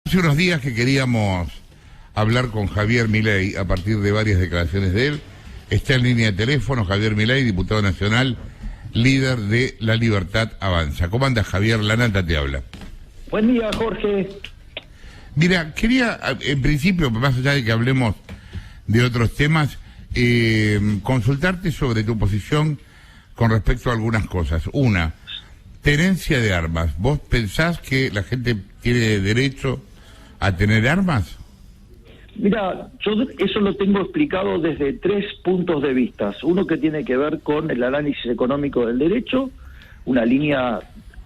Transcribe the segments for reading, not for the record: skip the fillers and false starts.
Hace unos días que queríamos hablar con Javier Milei a partir de varias declaraciones de él. Está en línea de teléfono Javier Milei, diputado nacional, líder de La Libertad Avanza. ¿Cómo andas, Javier? La Nata te habla. Buen día, Jorge. Mira, quería, en principio, más allá de que hablemos de otros temas, consultarte sobre tu posición con respecto a algunas cosas. Una, tenencia de armas. ¿Vos pensás que la gente tiene derecho a tener armas? Mira, yo eso lo tengo explicado desde 3 puntos de vista. Uno que tiene que ver con el análisis económico del derecho, una línea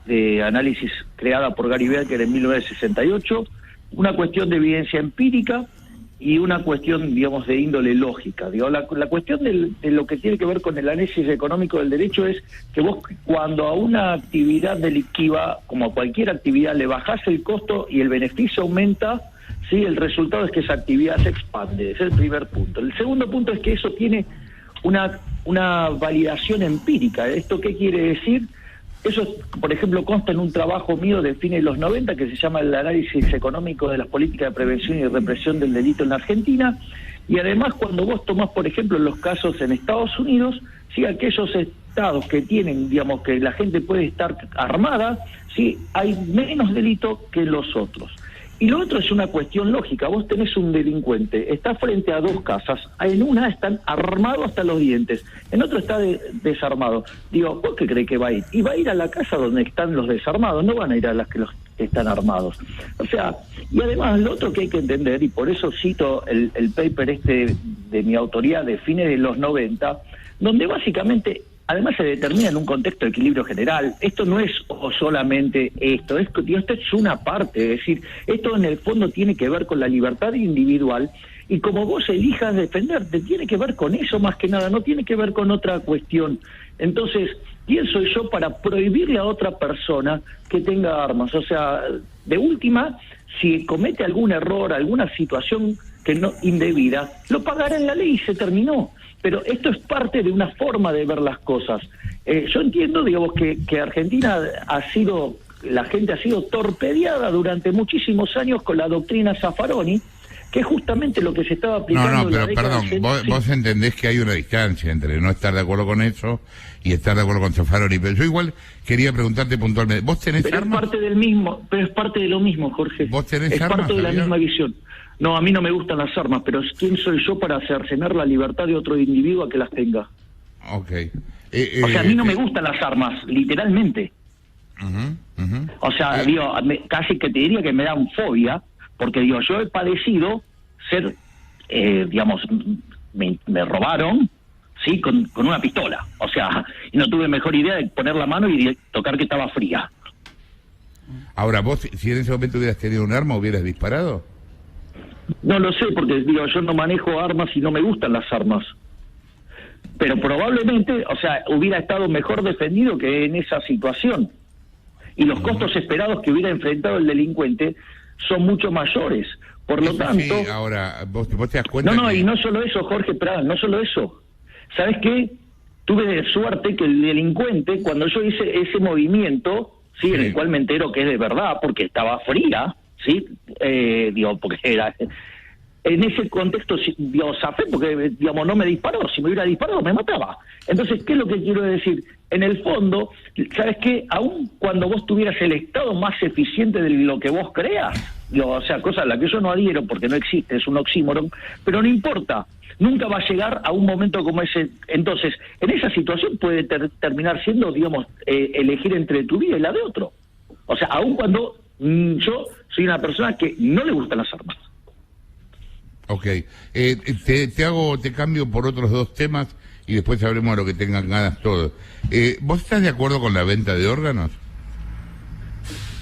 de análisis creada por Gary Becker en 1968, una cuestión de evidencia empírica y una cuestión, digamos, de índole lógica. Digo, la cuestión de lo que tiene que ver con el análisis económico del derecho es que vos, cuando a una actividad delictiva, como a cualquier actividad, le bajás el costo y el beneficio aumenta, sí, el resultado es que esa actividad se expande. Ese es el primer punto. El segundo punto es que eso tiene una validación empírica. ¿Esto qué quiere decir? Eso, por ejemplo, consta en un trabajo mío de fines de los 90 que se llama el análisis económico de las políticas de prevención y represión del delito en la Argentina. Y además, cuando vos tomás, por ejemplo, los casos en Estados Unidos, sí, aquellos estados que tienen, digamos, que la gente puede estar armada, sí, hay menos delito que los otros. Y lo otro es una cuestión lógica. Vos tenés un delincuente, está frente a 2 casas, en una están armados hasta los dientes, en otra está desarmado. Digo, ¿vos qué crees que va a ir? Y va a ir a la casa donde están los desarmados, no van a ir a las que los están armados. O sea, y además lo otro que hay que entender, y por eso cito el paper este de mi autoría de fines de los 90, donde básicamente además se determina en un contexto de equilibrio general. Esto no es solamente esto es una parte, es decir, esto en el fondo tiene que ver con la libertad individual y como vos elijas defenderte, tiene que ver con eso más que nada, no tiene que ver con otra cuestión. Entonces, ¿quién soy yo para prohibirle a otra persona que tenga armas? O sea, de última, si comete algún error, alguna situación que no indebida, lo pagará en la ley y se terminó. Pero esto es parte de una forma de ver las cosas. Yo entiendo, digamos, que Argentina la gente ha sido torpedeada durante muchísimos años con la doctrina Zaffaroni, que es justamente lo que se estaba aplicando. No, pero perdón, vos entendés que hay una distancia entre no estar de acuerdo con eso y estar de acuerdo con Zaffaroni. Pero yo igual quería preguntarte puntualmente, ¿vos tenés armas? Pero es parte de lo mismo, Jorge. ¿Vos tenés armas? Es parte de la misma visión. No, a mí no me gustan las armas, pero ¿quién soy yo para cercenar la libertad de otro individuo a que las tenga? Ok. O sea, a mí no me gustan las armas, literalmente. O sea, digo, casi que te diría que me dan fobia, porque digo, yo he padecido ser, digamos, me robaron, sí, con una pistola. O sea, y no tuve mejor idea de poner la mano y de tocar que estaba fría. Ahora, vos, si en ese momento hubieras tenido un arma, ¿hubieras disparado? No lo sé, porque digo, yo no manejo armas y no me gustan las armas. Pero probablemente, o sea, hubiera estado mejor defendido que en esa situación. Y los costos esperados que hubiera enfrentado el delincuente son mucho mayores. Por lo tanto... Sí, ahora, ¿vos te das cuenta? No, y no solo eso, Jorge Prat, no solo eso. ¿Sabes qué? Tuve suerte que el delincuente, cuando yo hice ese movimiento, sí, en el cual me entero que es de verdad, porque estaba fría, sí, digo, porque era... En ese contexto, digo, zafé porque, digamos, no me disparó. Si me hubiera disparado, me mataba. Entonces, ¿qué es lo que quiero decir? En el fondo, ¿sabes qué? Aun cuando vos tuvieras el Estado más eficiente de lo que vos creas, digo, o sea, cosa a la que yo no adhiero porque no existe, es un oxímoron, pero no importa. Nunca va a llegar a un momento como ese. Entonces, en esa situación puede terminar siendo, digamos, elegir entre tu vida y la de otro. O sea, aun cuando yo soy una persona que no le gustan las armas. Ok, te cambio por otros 2 temas y después hablemos de lo que tengan ganas todos. ¿Vos estás de acuerdo con la venta de órganos?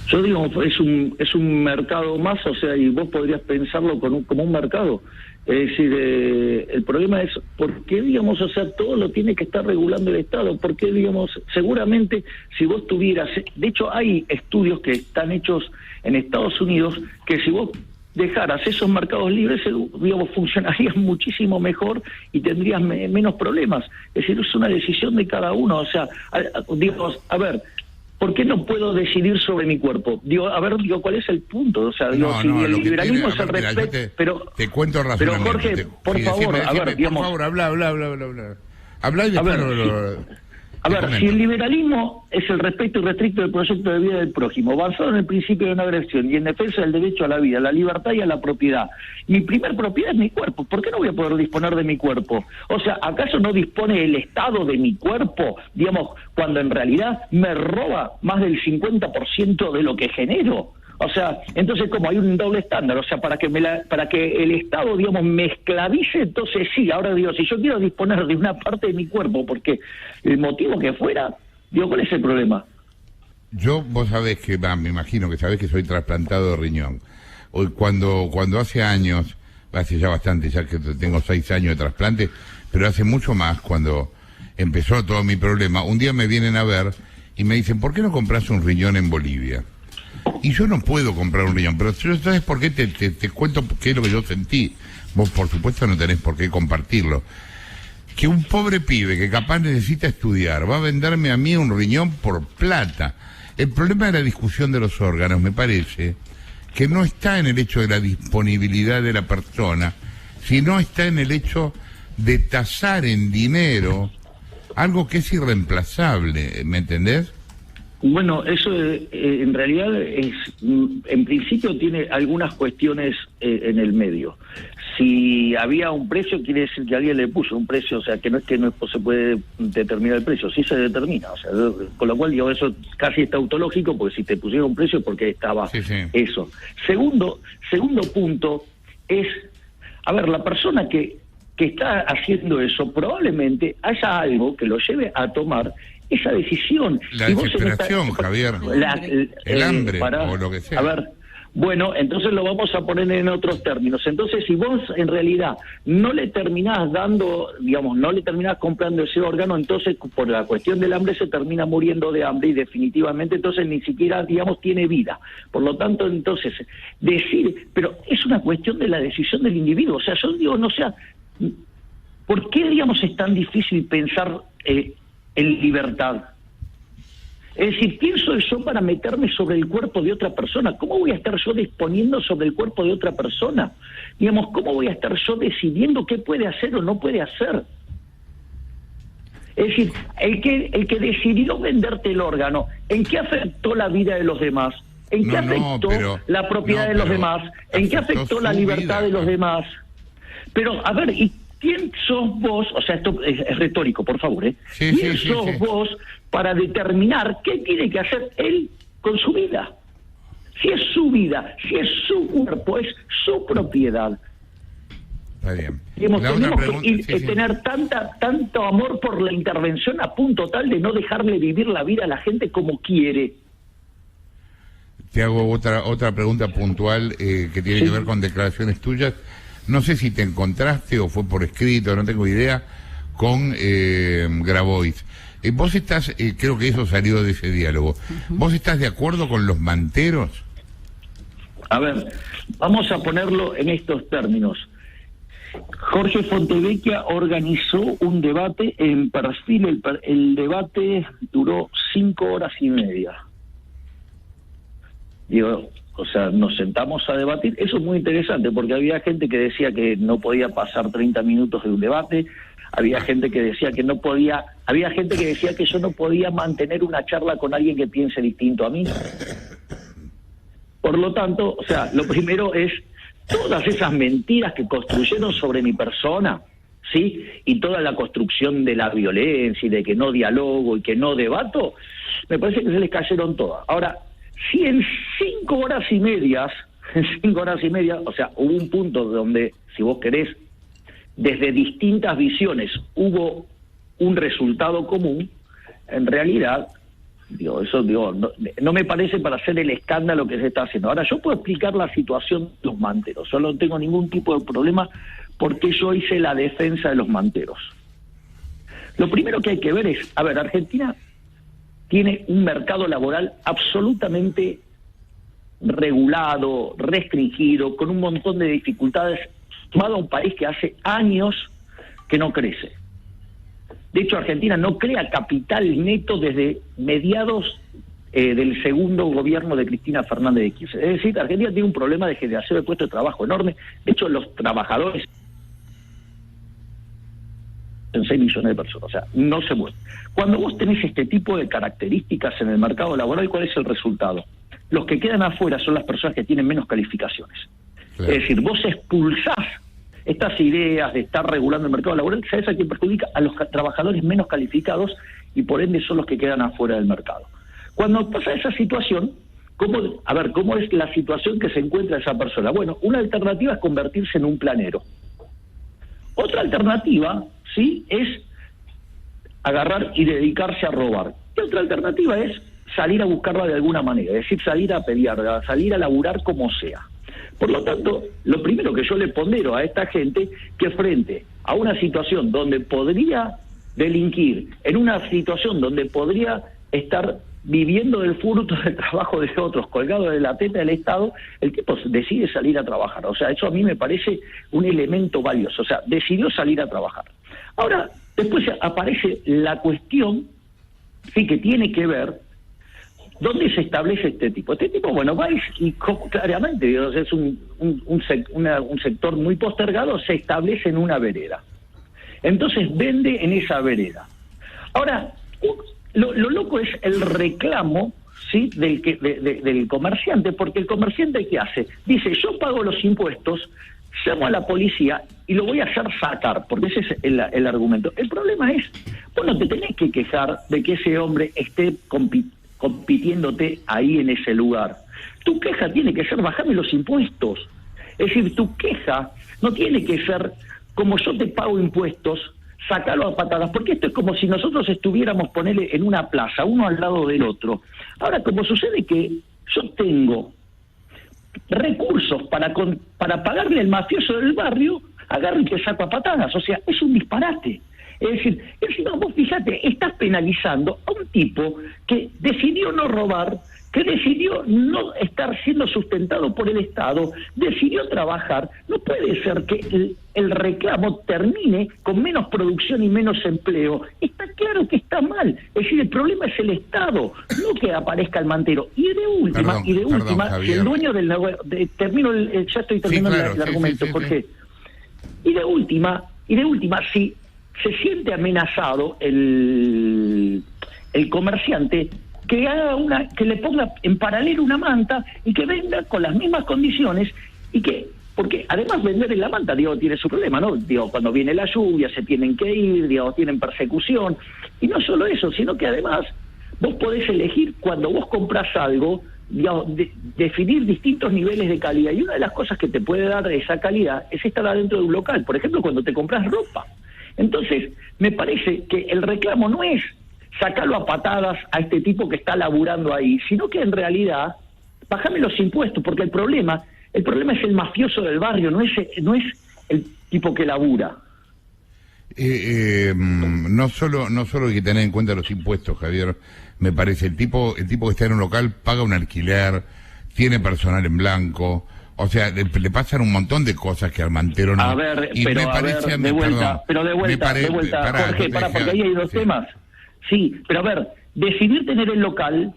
Yo digo, es un mercado más, o sea, y vos podrías pensarlo como un mercado. Es decir, el problema es por qué, digamos, o sea, todo lo tiene que estar regulando el Estado. ¿Por qué, digamos, seguramente si vos tuvieras... De hecho, hay estudios que están hechos en Estados Unidos que si vos dejaras esos mercados libres, digamos, funcionarían muchísimo mejor y tendrías menos problemas. Es decir, es una decisión de cada uno. O sea, digamos, a ver, ¿Por qué no puedo decidir sobre mi cuerpo? Digo, a ver, ¿cuál es el punto? O sea, digo, si el liberalismo es el respeto... Pero te cuento razonamiento. Pero Jorge, por favor, a ver, digamos... Por favor, habla. Habla y después A ver, si el liberalismo es el respeto irrestricto del proyecto de vida del prójimo, basado en el principio de no agresión y en defensa del derecho a la vida, a la libertad y a la propiedad, mi primer propiedad es mi cuerpo. ¿Por qué no voy a poder disponer de mi cuerpo? O sea, ¿acaso no dispone el Estado de mi cuerpo, digamos, cuando en realidad me roba más del 50% de lo que genero? O sea, entonces como hay un doble estándar, o sea, para que el Estado, digamos, me esclavice, entonces sí, ahora digo, si yo quiero disponer de una parte de mi cuerpo, porque el motivo que fuera, digo, ¿cuál es el problema? Vos sabés que, me imagino que sabés que soy trasplantado de riñón. Hoy, cuando hace años, hace ya bastante, ya que tengo 6 años de trasplante, pero hace mucho más, cuando empezó todo mi problema, un día me vienen a ver y me dicen, ¿por qué no compras un riñón en Bolivia? Y yo no puedo comprar un riñón, pero ¿sabes por qué? Te cuento qué es lo que yo sentí. Vos, por supuesto, no tenés por qué compartirlo. Que un pobre pibe que capaz necesita estudiar va a venderme a mí un riñón por plata. El problema de la discusión de los órganos, me parece, que no está en el hecho de la disponibilidad de la persona, sino está en el hecho de tasar en dinero algo que es irreemplazable, ¿me entendés? Bueno, eso en realidad es, en principio tiene algunas cuestiones en el medio. Si había un precio, quiere decir que alguien le puso un precio, o sea, que no es que no se puede determinar el precio, sí se determina, o sea, con lo cual digo, eso casi está tautológico, porque si te pusieron un precio es porque estaba eso. Segundo punto es, a ver, la persona que está haciendo eso, probablemente haya algo que lo lleve a tomar esa decisión. La desesperación, Javier. El hambre, o lo que sea. A ver, bueno, entonces lo vamos a poner en otros términos. Entonces, si vos en realidad no le terminás dando, digamos, no le terminás comprando ese órgano, entonces por la cuestión del hambre se termina muriendo de hambre y definitivamente entonces ni siquiera, digamos, tiene vida. Por lo tanto, entonces, decir, pero es una cuestión de la decisión del individuo. O sea, yo digo, no sea, ¿por qué, digamos, es tan difícil pensar en libertad? Es decir, ¿quién soy yo para meterme sobre el cuerpo de otra persona? ¿Cómo voy a estar yo disponiendo sobre el cuerpo de otra persona? Digamos, ¿cómo voy a estar yo decidiendo qué puede hacer o no puede hacer? Es decir, el que decidió venderte el órgano, ¿en qué afectó la vida de los demás? ¿En qué afectó la propiedad de los demás? ¿En qué afectó la libertad de los demás? Pero, a ver, ¿y quién sos vos? O sea, esto es retórico, por favor, ¿eh? ¿Quién sos vos para determinar qué tiene que hacer él con su vida? Si es su vida, si es su cuerpo, es su propiedad. Está bien. Digamos, tenemos que tener tanto amor por la intervención a punto tal de no dejarle vivir la vida a la gente como quiere. Te hago otra pregunta puntual que tiene que ver con declaraciones tuyas. No sé si te encontraste o fue por escrito, no tengo idea, con Grabois. Vos estás, creo que eso salió de ese diálogo. ¿Vos estás de acuerdo con los manteros? A ver, vamos a ponerlo en estos términos. Jorge Fontevecchia organizó un debate en Perfil. El debate duró 5 horas y media. Digo, o sea, nos sentamos a debatir. Eso es muy interesante porque había gente que decía que no podía pasar 30 minutos de un debate, había gente que decía que no podía, había gente que decía que yo no podía mantener una charla con alguien que piense distinto a mí. Por lo tanto, o sea, lo primero es todas esas mentiras que construyeron sobre mi persona, ¿sí? Y toda la construcción de la violencia y de que no dialogo y que no debato, me parece que se les cayeron todas. Ahora, si en 5 horas y media, o sea, hubo un punto donde, si vos querés, desde distintas visiones hubo un resultado común, en realidad, no me parece para hacer el escándalo que se está haciendo. Ahora, yo puedo explicar la situación de los manteros, yo no tengo ningún tipo de problema porque yo hice la defensa de los manteros. Lo primero que hay que ver es, a ver, Argentina tiene un mercado laboral absolutamente regulado, restringido, con un montón de dificultades, sumado a un país que hace años que no crece. De hecho, Argentina no crea capital neto desde mediados del segundo gobierno de Cristina Fernández de Kirchner. Es decir, Argentina tiene un problema de generación de puestos de trabajo enorme. De hecho, los trabajadores en 6 millones de personas, o sea, no se mueven. Cuando vos tenés este tipo de características en el mercado laboral, ¿cuál es el resultado? Los que quedan afuera son las personas que tienen menos calificaciones. Claro. Es decir, vos expulsás estas ideas de estar regulando el mercado laboral, ¿sabes a quién perjudica? A los trabajadores menos calificados y por ende son los que quedan afuera del mercado. Cuando pasa esa situación, ¿cómo es la situación que se encuentra esa persona? Bueno, una alternativa es convertirse en un planero. Otra alternativa, ¿sí?, es agarrar y dedicarse a robar. Y otra alternativa es salir a buscarla de alguna manera, es decir, salir a pelear, salir a laburar como sea. Por lo tanto, lo primero que yo le pondero a esta gente, que frente a una situación donde podría delinquir, en una situación donde podría estar viviendo del fruto del trabajo de otros, colgado de la teta del Estado, el tipo decide salir a trabajar. O sea, eso a mí me parece un elemento valioso. O sea, decidió salir a trabajar. Ahora, después aparece la cuestión, sí, que tiene que ver ¿dónde se establece este tipo? Este tipo, bueno, va y claramente, es un sector muy postergado, se establece en una vereda. Entonces vende en esa vereda. Ahora, lo loco es el reclamo, ¿sí?, del comerciante, porque el comerciante, ¿qué hace? Dice, yo pago los impuestos, llamo a la policía y lo voy a hacer sacar, porque ese es el argumento. El problema es, vos no te tenés que quejar de que ese hombre esté compitiéndote ahí en ese lugar. Tu queja tiene que ser bajarme los impuestos. Es decir, tu queja no tiene que ser como yo te pago impuestos, sacarlo a patadas, porque esto es como si nosotros estuviéramos, ponerle en una plaza, uno al lado del otro. Ahora, como sucede que yo tengo recursos para pagarle al mafioso del barrio, agarro y te saco a patadas. O sea, es un disparate. Es decir, vos fíjate, estás penalizando a un tipo que decidió no robar, que decidió no estar siendo sustentado por el Estado, decidió trabajar. No puede ser que el reclamo termine con menos producción y menos empleo. Está claro que está mal. Es decir, el problema es el Estado, no que aparezca el mantero. Y de última, si el dueño del negocio... ya estoy terminando el argumento, Jorge. Y de última, si se siente amenazado el comerciante, que le ponga en paralelo una manta y que venda con las mismas condiciones, porque además vender en la manta, tiene su problema, ¿no? Cuando viene la lluvia se tienen que ir, tienen persecución, y no solo eso, sino que además vos podés elegir cuando vos compras algo, definir distintos niveles de calidad, y una de las cosas que te puede dar esa calidad es estar adentro de un local, por ejemplo, cuando te compras ropa. Entonces, me parece que el reclamo no es sacarlo a patadas a este tipo que está laburando ahí, sino que en realidad, bajame los impuestos, porque el problema es el mafioso del barrio, no es el tipo que labura. No solo hay que tener en cuenta los impuestos, Javier, me parece, el tipo que está en un local paga un alquiler, tiene personal en blanco. O sea, le pasan un montón de cosas que al mantero no... A ver, y pero de vuelta, Jorge, porque ahí hay dos temas. Sí, pero a ver, decidir tener el local,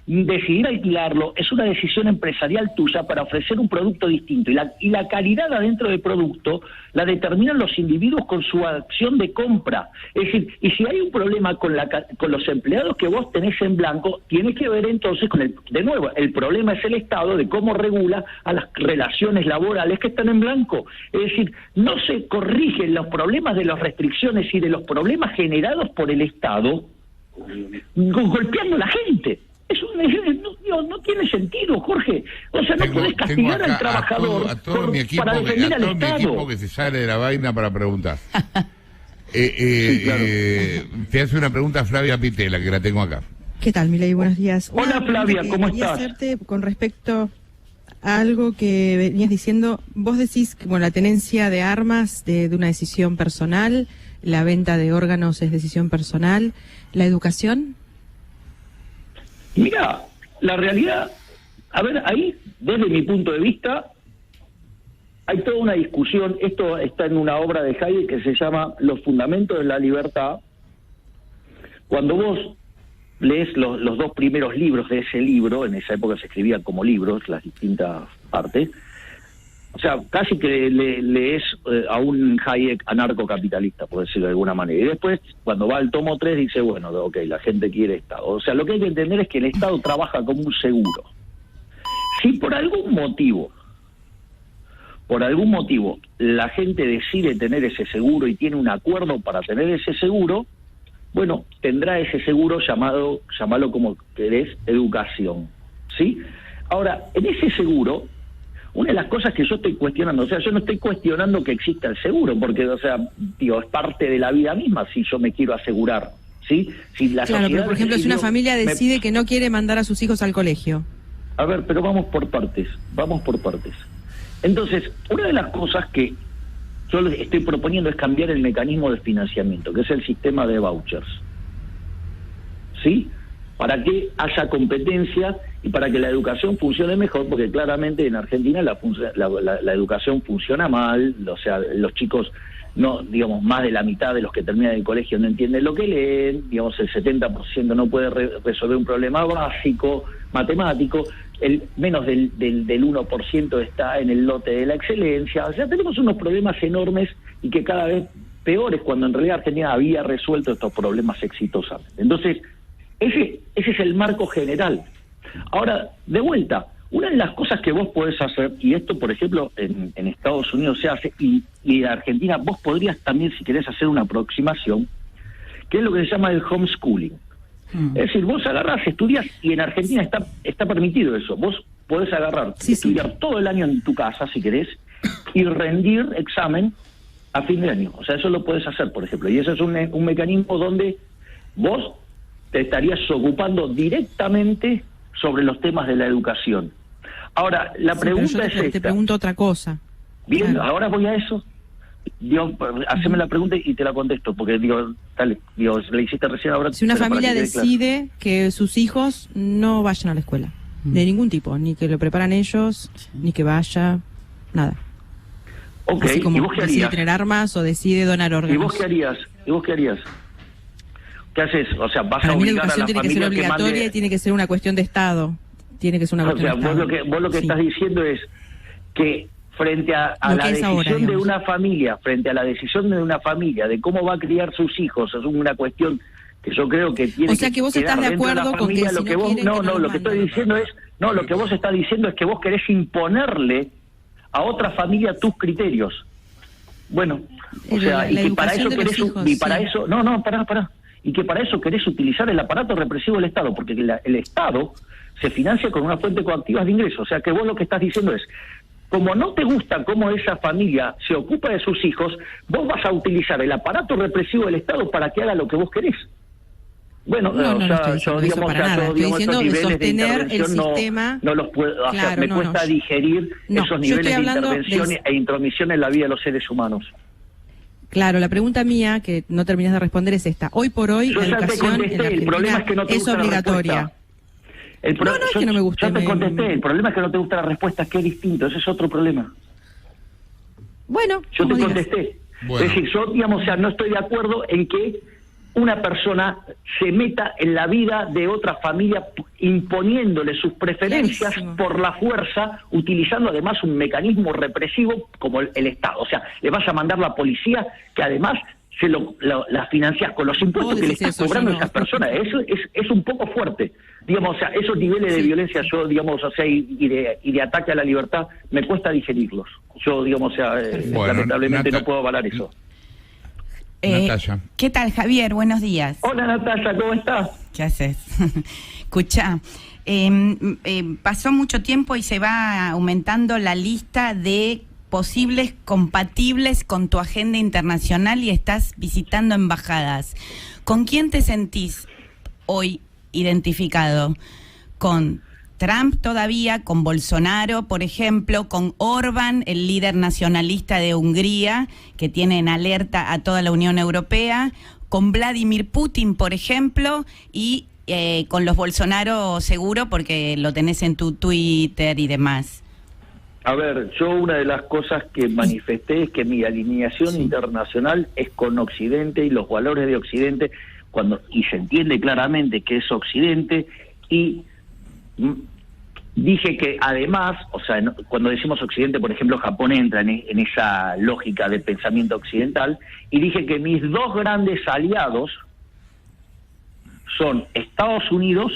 decidir alquilarlo, es una decisión empresarial tuya para ofrecer un producto distinto. Y la calidad adentro del producto la determinan los individuos con su acción de compra. Es decir, y si hay un problema con los empleados que vos tenés en blanco, tienes que ver entonces de nuevo, el problema es el Estado de cómo regula a las relaciones laborales que están en blanco. Es decir, no se corrigen los problemas de las restricciones y de los problemas generados por el Estado golpeando a la gente. Eso no tiene sentido, Jorge. O sea, no podés castigar al trabajador para defender al Estado. Mi equipo que se sale de la vaina para preguntar. Sí, claro. Te hace una pregunta Flavia Pitela, que la tengo acá. ¿Qué tal, Milei? Buenos días. Hola, Flavia, ¿cómo estás? Hacerte con respecto a algo que venías diciendo. Vos decís que la tenencia de armas de una decisión personal, la venta de órganos es decisión personal, la educación. Mira, la realidad, a ver, ahí, desde mi punto de vista, hay toda una discusión. Esto está en una obra de Hayek que se llama Los fundamentos de la libertad. Cuando vos lees los dos primeros libros de ese libro, en esa época se escribían como libros, las distintas partes, o sea, casi que lees a un Hayek anarcocapitalista, por decirlo de alguna manera. Y después, cuando va al tomo 3, dice, bueno, ok, la gente quiere Estado. O sea, lo que hay que entender es que el Estado trabaja como un seguro. Si por algún motivo, la gente decide tener ese seguro y tiene un acuerdo para tener ese seguro, bueno, tendrá ese seguro llamalo como querés, educación, ¿sí? Ahora, en ese seguro, una de las cosas que yo estoy cuestionando, o sea, yo no estoy cuestionando que exista el seguro, porque, o sea, digo, es parte de la vida misma si yo me quiero asegurar, ¿sí? Si la claro, pero por ejemplo, si una familia me... decide que no quiere mandar a sus hijos al colegio. A ver, pero vamos por partes. Entonces, una de las cosas que yo les estoy proponiendo es cambiar el mecanismo de financiamiento, que es el sistema de vouchers, ¿sí? Para que haya competencia y para que la educación funcione mejor, porque claramente en Argentina la educación funciona mal, o sea, los chicos, no, digamos, más de la mitad de los que terminan el colegio no entienden lo que leen, digamos, el 70% no puede resolver un problema básico, matemático, menos del 1% está en el lote de la excelencia, o sea, tenemos unos problemas enormes y que cada vez peores, cuando en realidad Argentina había resuelto estos problemas exitosamente. Entonces, ese es el marco general. Ahora, de vuelta, una de las cosas que vos podés hacer, y esto, por ejemplo, en Estados Unidos se hace, y en Argentina vos podrías también, si querés, hacer una aproximación, que es lo que se llama el homeschooling. Es decir, vos agarrás, estudias, y en Argentina está permitido eso. Vos podés agarrar, estudiar todo el año en tu casa, si querés, y rendir examen a fin de año. O sea, eso lo podés hacer, por ejemplo. Y eso es un mecanismo donde vos te estarías ocupando directamente sobre los temas de la educación. Ahora, la pregunta es esta. Te pregunto otra cosa. Bien, claro. Ahora voy a eso. Digo, haceme la pregunta y te la contesto, porque digo, le hiciste recién ahora. Si una familia decide que sus hijos no vayan a la escuela, de ningún tipo, ni que lo preparan ellos, ni que vaya, nada. Ok, así como ¿y vos qué decide harías? tener armas o decide donar órganos. ¿Y vos qué harías? ¿Qué haces? O sea, vas Para a mí la obligar a la educación tiene que ser familia obligatoria y tiene que ser una cuestión de Estado. Tiene que ser una cuestión de Estado. Vos lo que Sí. estás diciendo es que frente a la decisión de una familia, de cómo va a criar sus hijos, es una cuestión que yo creo que tiene. O sea, que vos estás de acuerdo con que lo que vos lo que estoy diciendo es, lo que vos estás diciendo es que vos querés imponerle a otra familia tus criterios. Bueno, o sea, y que para eso querés y que para eso querés utilizar el aparato represivo del Estado, porque el Estado se financia con una fuente coactiva de ingresos. O sea, que vos lo que estás diciendo es, como no te gusta cómo esa familia se ocupa de sus hijos, vos vas a utilizar el aparato represivo del Estado para que haga lo que vos querés. Bueno, no estoy diciendo eso para nada. Estoy diciendo de sostener el sistema. No los puedo, o sea, me cuesta digerir esos niveles de intervención e intromisión en la vida de los seres humanos. Claro, la pregunta mía, que no terminas de responder, es esta. Hoy por hoy, la educación en la Argentina es obligatoria. Es que no me gusta. Yo te contesté, el problema es que no te gusta la respuesta, que es distinto, ese es otro problema. Bueno, yo te contesté. Bueno. Es decir, yo, digamos, o sea, no estoy de acuerdo en que una persona se meta en la vida de otra familia imponiéndole sus preferencias por la fuerza, utilizando además un mecanismo represivo como el Estado. O sea, le vas a mandar la policía, que además la financias con los impuestos que le estás cobrando a esas personas. Eso es un poco fuerte. Digamos, o sea, esos niveles de violencia, yo, digamos, o sea, y de ataque a la libertad, me cuesta digerirlos. Yo, digamos, o sea, lamentablemente no puedo avalar eso. Natalia. ¿Qué tal, Javier? Buenos días. Hola, Natalia, ¿cómo estás? ¿Qué haces? Escuchá, pasó mucho tiempo y se va aumentando la lista de posibles compatibles con tu agenda internacional y estás visitando embajadas. ¿Con quién te sentís hoy identificado? ¿Con Trump todavía, con Bolsonaro, por ejemplo, con Orbán, el líder nacionalista de Hungría, que tiene en alerta a toda la Unión Europea, con Vladimir Putin, por ejemplo, y con los Bolsonaro seguro, porque lo tenés en tu Twitter y demás? A ver, yo una de las cosas que manifesté es que mi alineación internacional es con Occidente y los valores de Occidente. y se entiende claramente que es Occidente, y dije que además, o sea, cuando decimos Occidente, por ejemplo, Japón entra en esa lógica de pensamiento occidental, y dije que mis dos grandes aliados son Estados Unidos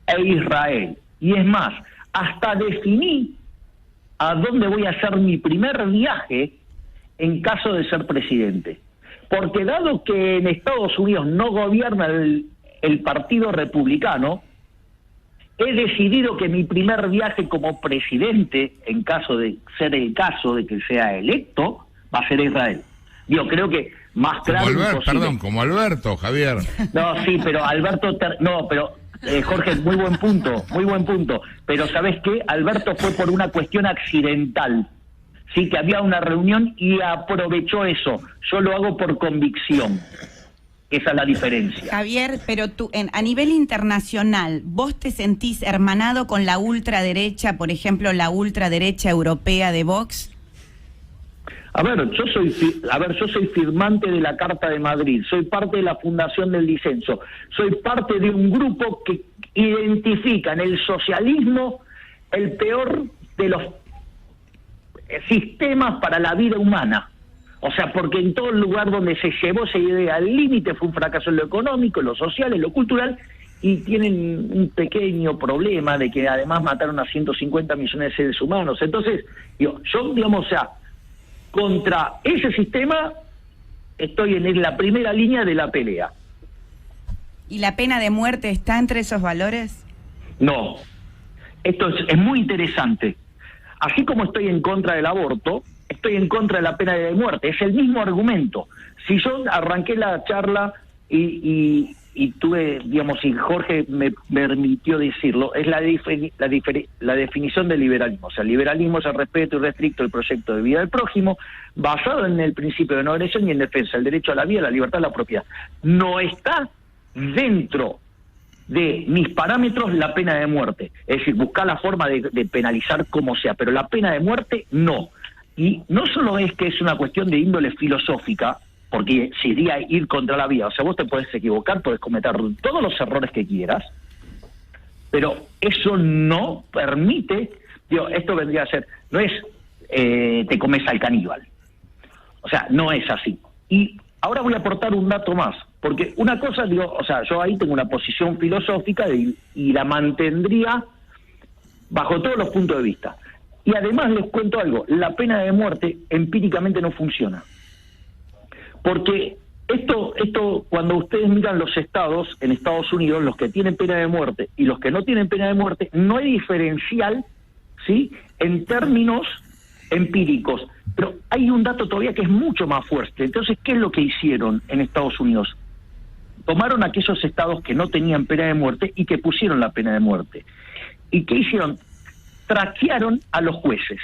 e Israel. Y es más, hasta definí a dónde voy a hacer mi primer viaje en caso de ser presidente. Porque dado que en Estados Unidos no gobierna el Partido Republicano, he decidido que mi primer viaje como presidente, en caso de ser el caso de que sea electo, va a ser a Israel. Yo creo que más claro imposible. Como Alberto, Javier. No, sí, pero Alberto... Jorge, muy buen punto. Pero ¿sabes qué? Alberto fue por una cuestión accidental. Sí, que había una reunión y aprovechó eso. Yo lo hago por convicción. Esa es la diferencia. Javier, pero tú, a nivel internacional, ¿vos te sentís hermanado con la ultraderecha, por ejemplo, la ultraderecha europea de Vox? A ver, yo soy firmante de la Carta de Madrid, soy parte de la Fundación del Disenso, soy parte de un grupo que identifica en el socialismo el peor de los sistemas para la vida humana. O sea, porque en todo lugar donde se llevó esa idea al límite fue un fracaso en lo económico, en lo social, en lo cultural, y tienen un pequeño problema de que además mataron a 150 millones de seres humanos. Entonces, yo digamos, o sea, contra ese sistema estoy en la primera línea de la pelea. ¿Y la pena de muerte está entre esos valores? No. Esto es muy interesante. Así como estoy en contra del aborto, estoy en contra de la pena de muerte. Es el mismo argumento. Si yo arranqué la charla y tuve, digamos, y Jorge me permitió decirlo, es la definición del liberalismo. O sea, el liberalismo es el respeto irrestricto del proyecto de vida del prójimo, basado en el principio de no agresión y en defensa del derecho a la vida, la libertad y la propiedad. No está dentro de mis parámetros la pena de muerte. Es decir, buscar la forma de penalizar como sea, pero la pena de muerte no. Y no solo es que es una cuestión de índole filosófica, porque sería ir contra la vida. O sea, vos te podés equivocar, podés cometer todos los errores que quieras, pero eso no permite, esto vendría a ser, no es te comes al caníbal. O sea, no es así. Y ahora voy a aportar un dato más, porque una cosa, o sea, yo ahí tengo una posición filosófica y la mantendría bajo todos los puntos de vista. Y además les cuento algo, la pena de muerte empíricamente no funciona. Porque esto cuando ustedes miran los estados, en Estados Unidos, los que tienen pena de muerte y los que no tienen pena de muerte, no hay diferencial, ¿sí?, en términos empíricos. Pero hay un dato todavía que es mucho más fuerte. Entonces, ¿qué es lo que hicieron en Estados Unidos? Tomaron aquellos estados que no tenían pena de muerte y que pusieron la pena de muerte. ¿Y qué hicieron? Traquearon a los jueces.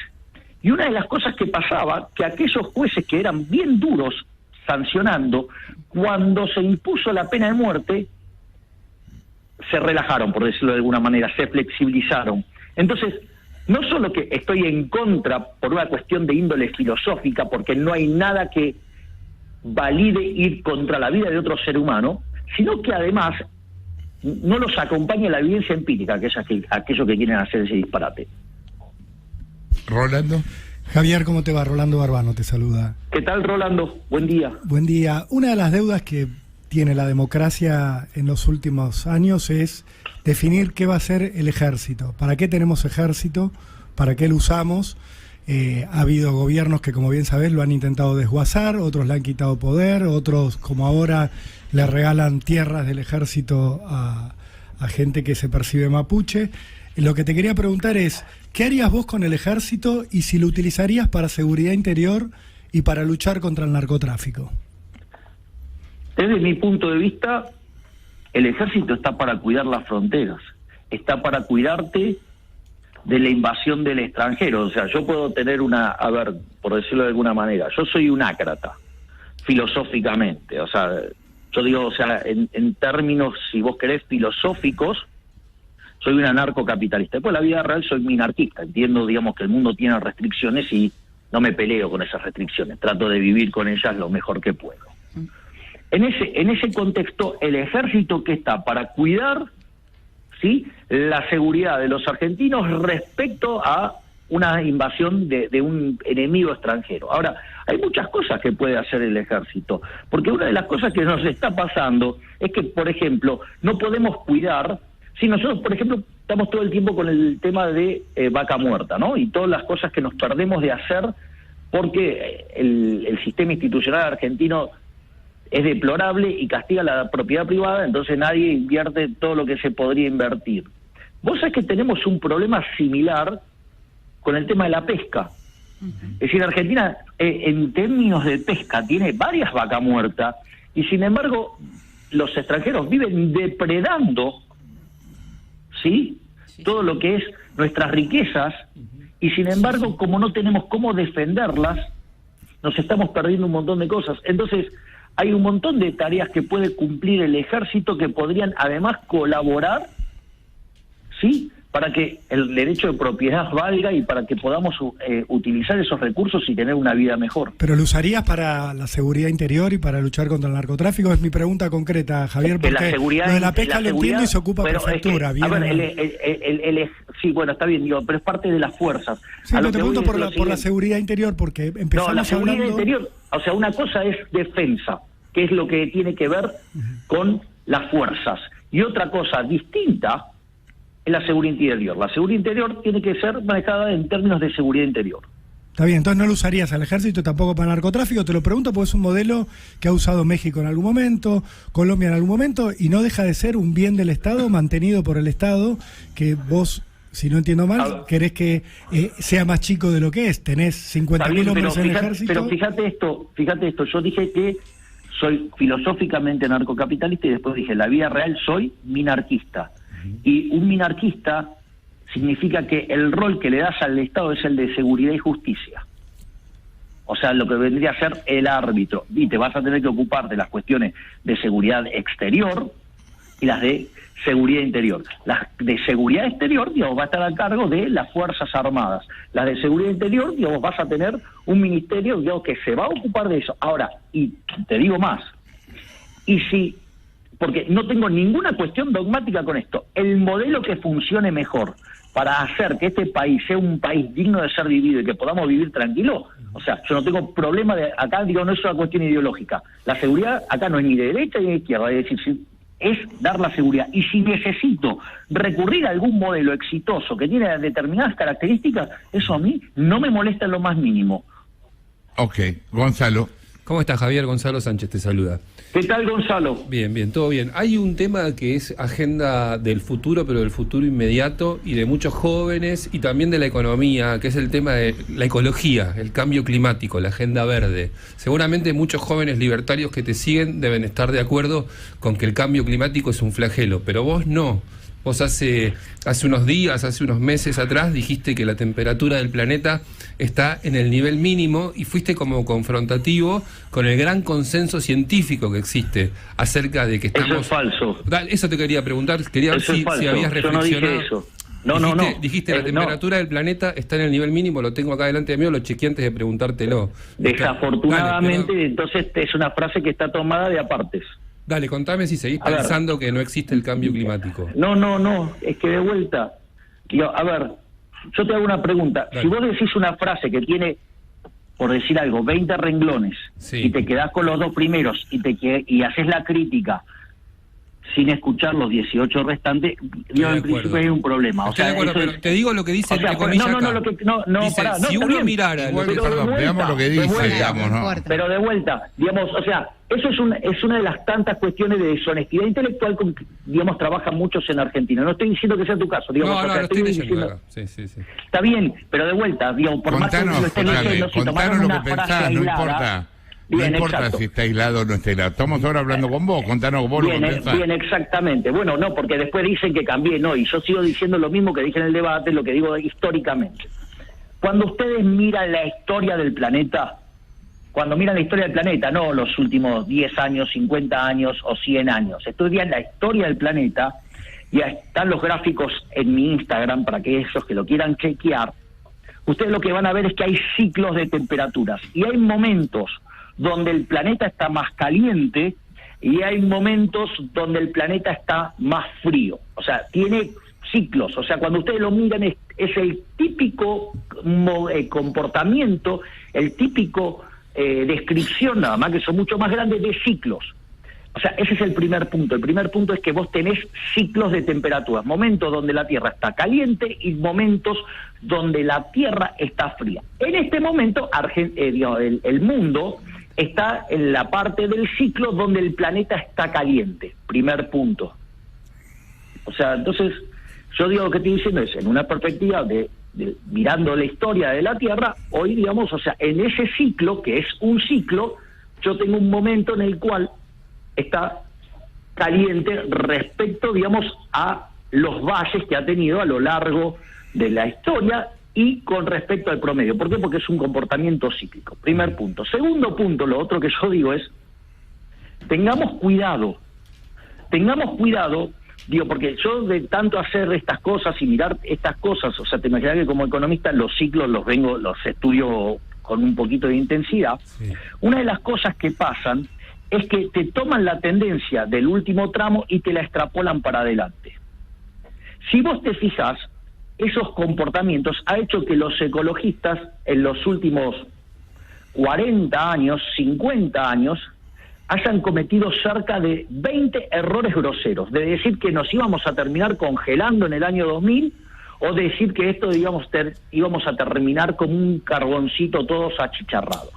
Y una de las cosas que pasaba, que aquellos jueces que eran bien duros sancionando, cuando se impuso la pena de muerte, se relajaron, por decirlo de alguna manera, se flexibilizaron. Entonces, no solo que estoy en contra por una cuestión de índole filosófica, porque no hay nada que valide ir contra la vida de otro ser humano, sino que además no los acompaña la evidencia empírica, que es aquello que quieren hacer ese disparate. Rolando. Javier, ¿cómo te va? Rolando Barbano te saluda. ¿Qué tal, Rolando? Buen día. Buen día. Una de las deudas que tiene la democracia en los últimos años es definir qué va a ser el ejército. ¿Para qué tenemos ejército? ¿Para qué lo usamos? Ha habido gobiernos que, como bien sabés, lo han intentado desguazar, otros le han quitado poder, otros, como ahora, le regalan tierras del ejército a gente que se percibe mapuche. Lo que te quería preguntar es, ¿qué harías vos con el ejército y si lo utilizarías para seguridad interior y para luchar contra el narcotráfico? Desde mi punto de vista, el ejército está para cuidar las fronteras, está para cuidarte de la invasión del extranjero. O sea, yo puedo tener por decirlo de alguna manera, yo soy un ácrata, filosóficamente. O sea, yo digo, o sea, en términos, si vos querés, filosóficos, soy un anarcocapitalista. Después, en la vida real, soy minarquista. Entiendo, digamos, que el mundo tiene restricciones y no me peleo con esas restricciones. Trato de vivir con ellas lo mejor que puedo. En ese contexto, el ejército que está para cuidar, ¿sí?, la seguridad de los argentinos respecto a una invasión de un enemigo extranjero. Ahora, hay muchas cosas que puede hacer el ejército, porque una de las cosas que nos está pasando es que, por ejemplo, no podemos cuidar, si nosotros, por ejemplo, estamos todo el tiempo con el tema de vaca muerta, ¿no?, y todas las cosas que nos perdemos de hacer porque el sistema institucional argentino es deplorable y castiga la propiedad privada, entonces nadie invierte todo lo que se podría invertir. Vos sabés que tenemos un problema similar con el tema de la pesca. Es decir, Argentina, en términos de pesca, tiene varias vacas muertas, y sin embargo, los extranjeros viven depredando, ¿sí?, todo lo que es nuestras riquezas, y sin embargo, como no tenemos cómo defenderlas, nos estamos perdiendo un montón de cosas. Entonces, hay un montón de tareas que puede cumplir el ejército que podrían además colaborar, ¿sí?, para que el derecho de propiedad valga y para que podamos utilizar esos recursos y tener una vida mejor. ¿Pero lo usarías para la seguridad interior y para luchar contra el narcotráfico? Es mi pregunta concreta, Javier, porque la seguridad, lo de la pesca lo entiendo y se ocupa prefectura. Es que, a ver, sí, bueno, está bien, digo, pero es parte de las fuerzas. Sí, te pregunto por la seguridad interior, porque empezamos la seguridad hablando... interior, o sea, una cosa es defensa, que es lo que tiene que ver con las fuerzas, y otra cosa distinta es la seguridad interior. La seguridad interior tiene que ser manejada en términos de seguridad interior. Está bien, entonces no lo usarías al ejército tampoco para narcotráfico. Te lo pregunto porque es un modelo que ha usado México en algún momento, Colombia en algún momento, y no deja de ser un bien del Estado mantenido por el Estado, que vos, si no entiendo mal, querés que sea más chico de lo que es. Tenés 50.000 hombres en el ejército. Pero fíjate esto, yo dije que soy filosóficamente narcocapitalista y después dije, en la vida real soy minarquista. Y un minarquista significa que el rol que le das al Estado es el de seguridad y justicia. O sea, lo que vendría a ser el árbitro. Y te vas a tener que ocupar de las cuestiones de seguridad exterior y las de seguridad interior. Las de seguridad exterior, digamos, va a estar a cargo de las Fuerzas Armadas. Las de seguridad interior, digamos, vas a tener un ministerio, digamos, que se va a ocupar de eso. Ahora, y te digo más, porque no tengo ninguna cuestión dogmática con esto, el modelo que funcione mejor para hacer que este país sea un país digno de ser vivido y que podamos vivir tranquilo, o sea, yo no tengo problema acá, digo, no es una cuestión ideológica. La seguridad acá no es ni de derecha ni de izquierda, es decir, es dar la seguridad. Y si necesito recurrir a algún modelo exitoso que tiene determinadas características, eso a mí no me molesta en lo más mínimo. Ok, Gonzalo. ¿Cómo estás, Javier? Gonzalo Sánchez te saluda. ¿Qué tal, Gonzalo? Bien, todo bien. Hay un tema que es agenda del futuro, pero del futuro inmediato, y de muchos jóvenes, y también de la economía, que es el tema de la ecología, el cambio climático, la agenda verde. Seguramente muchos jóvenes libertarios que te siguen deben estar de acuerdo con que el cambio climático es un flagelo, pero vos no. Vos hace unos días, hace unos meses atrás, dijiste que la temperatura del planeta está en el nivel mínimo y fuiste como confrontativo con el gran consenso científico que existe acerca de que estamos... Eso es falso. Eso te quería preguntar, quería ver si habías reflexionado. Yo no dije eso. No. Dijiste la temperatura del planeta está en el nivel mínimo, lo tengo acá delante de mí, lo chequeé antes de preguntártelo. Desafortunadamente, entonces es una frase que está tomada de apartes. Dale, contame si seguís pensando que no existe el cambio climático. No, es que de vuelta, yo te hago una pregunta. Dale. Si vos decís una frase que tiene, por decir algo, 20 renglones, sí, y te quedás con los dos primeros y haces la crítica sin escuchar los 18 restantes, yo en principio hay un problema. Estoy de acuerdo, pero te digo lo que dice entre comillas acá. Dice, si uno mirara... Veamos lo que dice, digamos, ¿no? Pero de vuelta, digamos, o sea, eso es una de las tantas cuestiones de deshonestidad intelectual con que, digamos, trabajan muchos en Argentina. No estoy diciendo que sea tu caso, digamos. No, estoy diciendo acá. Sí. Está bien, pero de vuelta, digamos, por más que lo estén diciendo, si tomaron una frase aislada... No importa si está aislado o no está aislado. Estamos ahora hablando con vos, contanos vos lo que pensás. Bien, exactamente. Bueno, no, porque después dicen que cambié, no, y yo sigo diciendo lo mismo que dije en el debate, lo que digo históricamente. Cuando ustedes miran la historia del planeta, no los últimos 10 años, 50 años o 100 años, estudian la historia del planeta, y están los gráficos en mi Instagram para que esos que lo quieran chequear, ustedes lo que van a ver es que hay ciclos de temperaturas, y hay momentos donde el planeta está más caliente y hay momentos donde el planeta está más frío. O sea, tiene ciclos. O sea, cuando ustedes lo miran es el típico comportamiento, el típico descripción, nada más que son mucho más grandes, de ciclos. O sea, ese es el primer punto. El primer punto es que vos tenés ciclos de temperaturas, momentos donde la Tierra está caliente y momentos donde la Tierra está fría. En este momento, el mundo está en la parte del ciclo donde el planeta está caliente. Primer punto. O sea, entonces, yo digo, lo que estoy diciendo es, en una perspectiva de mirando la historia de la Tierra, hoy, digamos, o sea, en ese ciclo, que es un ciclo, yo tengo un momento en el cual está caliente respecto, digamos, a los valles que ha tenido a lo largo de la historia y con respecto al promedio. ¿Por qué? Porque es un comportamiento cíclico. Primer punto. Segundo punto, lo otro que yo digo es, tengamos cuidado, digo, porque yo de tanto hacer estas cosas y mirar estas cosas, o sea, te imaginas que como economista los ciclos los estudio con un poquito de intensidad. Sí. Una de las cosas que pasan es que te toman la tendencia del último tramo y te la extrapolan para adelante. Si vos te fijas, esos comportamientos ha hecho que los ecologistas en los últimos 40 años, 50 años, hayan cometido cerca de 20 errores groseros, de decir que nos íbamos a terminar congelando en el año 2000, o de decir que esto íbamos a terminar como un carboncito todos achicharrados.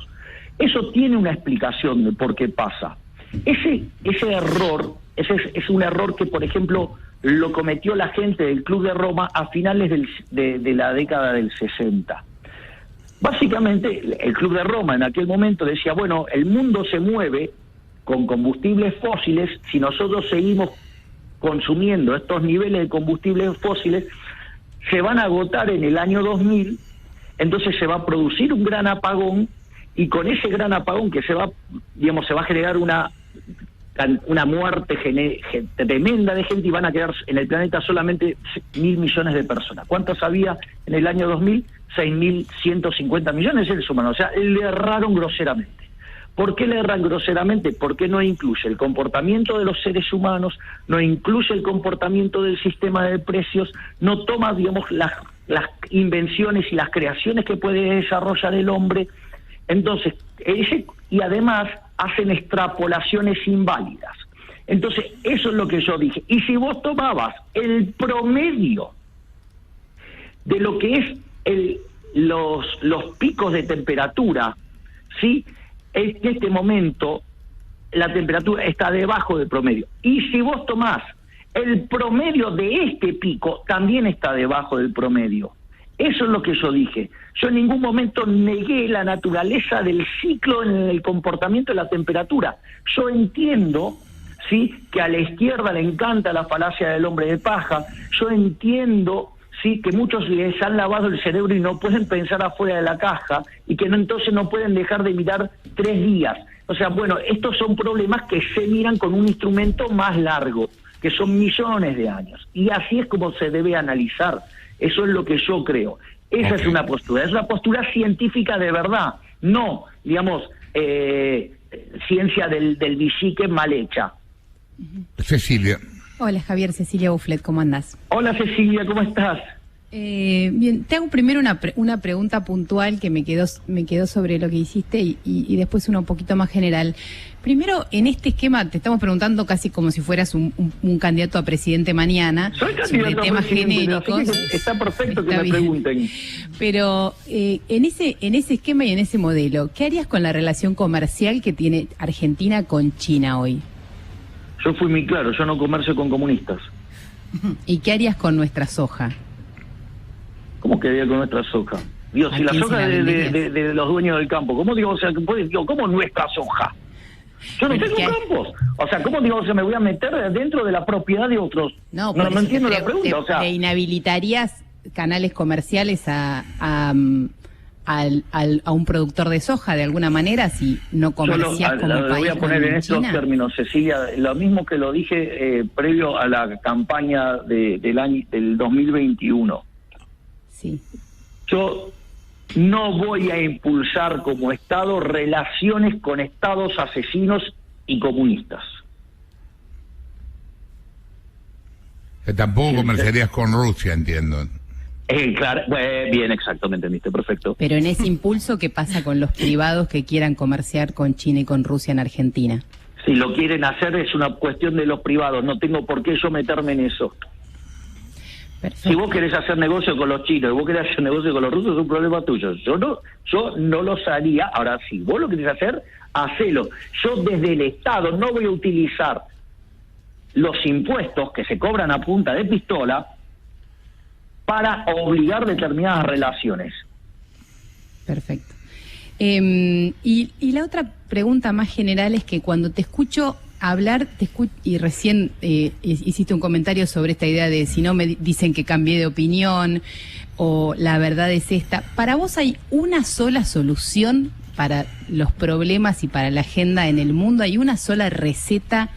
Eso tiene una explicación de por qué pasa. Ese error, es un error que, por ejemplo, lo cometió la gente del Club de Roma a finales de la década del 60. Básicamente, el Club de Roma en aquel momento decía, bueno, el mundo se mueve con combustibles fósiles, si nosotros seguimos consumiendo estos niveles de combustibles fósiles, se van a agotar en el año 2000, entonces se va a producir un gran apagón, y con ese gran apagón que se va a generar una muerte tremenda de gente, y van a quedar en el planeta solamente 1.000 millones de personas. ¿Cuántos había en el año 2000? 6.150 millones de seres humanos. O sea, le erraron groseramente. ¿Por qué le erran groseramente? Porque no incluye el comportamiento de los seres humanos, no incluye el comportamiento del sistema de precios, no toma, digamos, las invenciones y las creaciones que puede desarrollar el hombre. Entonces, y además hacen extrapolaciones inválidas. Entonces, eso es lo que yo dije. Y si vos tomabas el promedio de lo que es los picos de temperatura, ¿sí? En este momento la temperatura está debajo del promedio. Y si vos tomás el promedio de este pico, también está debajo del promedio. Eso es lo que yo dije. Yo en ningún momento negué la naturaleza del ciclo en el comportamiento de la temperatura. Yo entiendo, ¿sí?, que a la izquierda le encanta la falacia del hombre de paja. Yo entiendo, sí, que muchos les han lavado el cerebro y no pueden pensar afuera de la caja, y que entonces no pueden dejar de mirar 3 días. O sea, bueno, estos son problemas que se miran con un instrumento más largo, que son millones de años. Y así es como se debe analizar. Eso es lo que yo creo. Esa es una postura científica de verdad, no, digamos, ciencia del bichique mal hecha. Cecilia. Hola, Javier. Cecilia Bufflet, ¿cómo andás? Hola, Cecilia, ¿cómo estás? Bien, te hago primero una pregunta puntual que me quedó sobre lo que hiciste y después una un poquito más general. Primero, en este esquema te estamos preguntando casi como si fueras un candidato a presidente mañana. Soy sobre temas genéricos. Está perfecto que me pregunten. Pero en ese esquema y en ese modelo, ¿qué harías con la relación comercial que tiene Argentina con China hoy? Yo fui muy claro, yo no comercio con comunistas. ¿Y qué harías con nuestra soja? ¿Cómo quedaría con nuestra soja? Digo, si la soja de los dueños del campo, ¿cómo digo? O sea, ¿cómo nuestra soja? Yo no tengo campos. O sea, ¿cómo digo? ¿Se me voy a meter dentro de la propiedad de otros? No entiendo la pregunta. O sea, ¿te inhabilitarías canales comerciales a un productor de soja de alguna manera si no comerciás como país? Lo voy a poner en estos términos, Cecilia, lo mismo que lo dije previo a la campaña del 2021. Sí. Yo no voy a impulsar como Estado relaciones con estados asesinos y comunistas. Tampoco comerciarías con Rusia, entiendo. Claro, bien, exactamente, entendiste, perfecto. Pero en ese impulso, ¿qué pasa con los privados que quieran comerciar con China y con Rusia en Argentina? Si lo quieren hacer es una cuestión de los privados, no tengo por qué yo meterme en eso. Perfecto. Si vos querés hacer negocio con los chinos y vos querés hacer negocio con los rusos, es un problema tuyo. Yo no los haría. Ahora, si vos lo querés hacer, hacelo. Yo desde el Estado no voy a utilizar los impuestos que se cobran a punta de pistola para obligar determinadas relaciones. Perfecto. Y la otra pregunta más general es que cuando te escucho hablar, y recién hiciste un comentario sobre esta idea de si no me dicen que cambié de opinión o la verdad es esta, ¿para vos hay una sola solución para los problemas y para la agenda en el mundo? ¿Hay una sola receta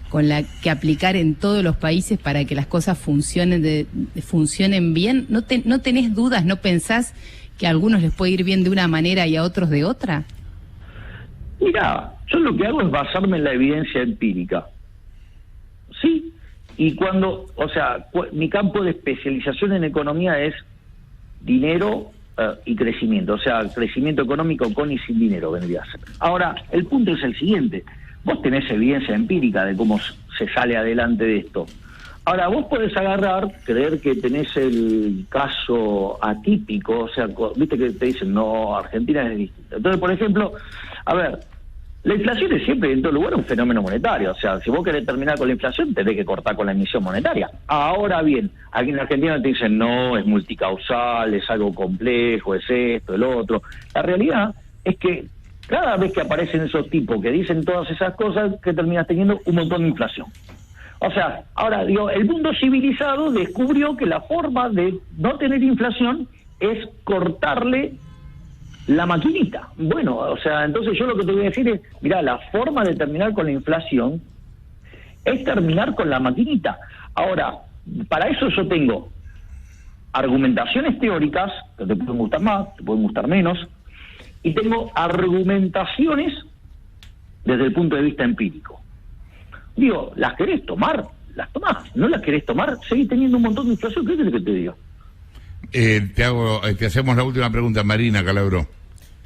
con la que aplicar en todos los países para que las cosas funcionen bien? ¿No tenés dudas, no pensás que a algunos les puede ir bien de una manera y a otros de otra? Mira, yo lo que hago es basarme en la evidencia empírica. Sí, y mi campo de especialización en economía es dinero y crecimiento, o sea, crecimiento económico con y sin dinero vendría a ser. Ahora, el punto es el siguiente, vos tenés evidencia empírica de cómo se sale adelante de esto. Ahora, vos podés creer que tenés el caso atípico, o sea, viste que te dicen, no, Argentina es distinta. Entonces, por ejemplo, a ver, la inflación es siempre en todo lugar un fenómeno monetario, o sea, si vos querés terminar con la inflación, tenés que cortar con la emisión monetaria. Ahora bien, aquí en Argentina te dicen, no, es multicausal, es algo complejo, es esto, el otro. La realidad es que cada vez que aparecen esos tipos que dicen todas esas cosas, que terminas teniendo un montón de inflación. O sea, ahora digo, el mundo civilizado descubrió que la forma de no tener inflación es cortarle la maquinita. Bueno, o sea, entonces yo lo que te voy a decir es, mira, la forma de terminar con la inflación es terminar con la maquinita. Ahora, para eso yo tengo argumentaciones teóricas, que te pueden gustar más, te pueden gustar menos, y tengo argumentaciones desde el punto de vista empírico. Digo, ¿las querés tomar? Las tomás. ¿No las querés tomar? Seguís teniendo un montón de inflación. ¿Qué es lo que te digo? Te hacemos la última pregunta, Marina Calabro.